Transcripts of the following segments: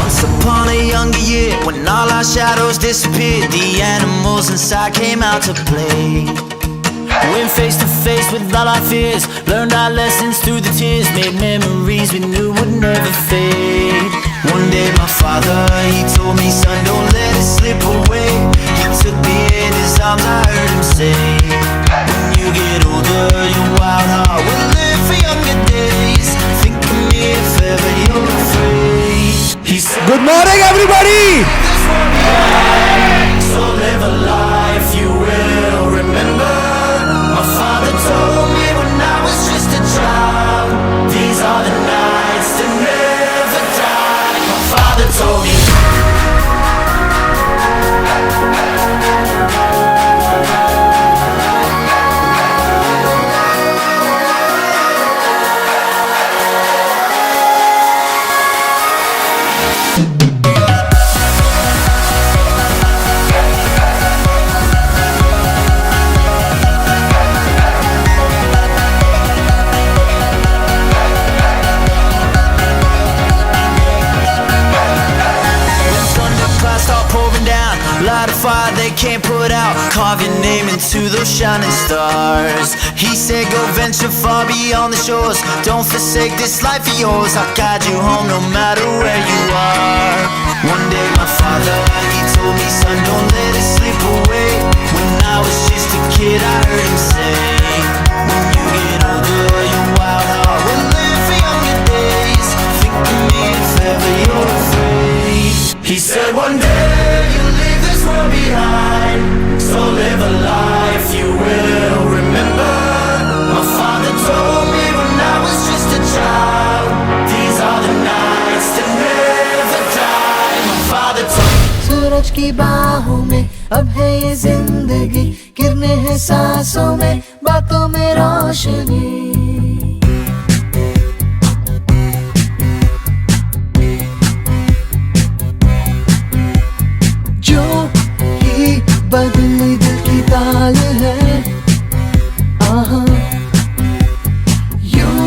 Once upon a younger year, when all our shadows disappeared, the animals inside came out to play. Went face to face with all our fears, learned our lessons through the tears, made memories we knew would never fade. One day my father, he told me, son, don't let it slip away. He took me in his arms, I heard him say, when you get older, your wild heart will live for younger days. Think of me if ever you're afraid. He said, Good morning, everybody! so live a life you will remember. My father told me when I was just a child, these are the nights that never die. My father told me. Light a fire they can't put out, carve your name into those shining stars. He said go venture far beyond the shores, don't forsake this life of yours. I'll guide you home no matter where you are. One day my father, he told me, son, don't let it slip away. When I was just a kid I heard him say, when you get older your wild heart will live for younger days. Think of me if ever you're afraid. He said one day you'll leave this world behind, so live a life you will remember. My father told me when I was just a child, these are the nights that never die. My father told me. सूरज की बाहों में अब है ये जिंदगी, गिरने हैं सांसों में, बातों में रोशनी. बदली दिल की ताल है, आहा, यूं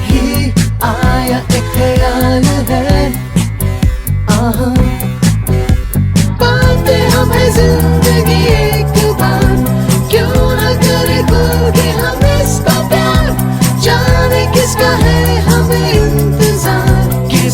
ही आया एक ख्याल है, आहा, पाते हमें जिंदगी एक बार, क्यों न करे खुल के हम इसका प्यार, जाने किसका है हमें इंतजार, कि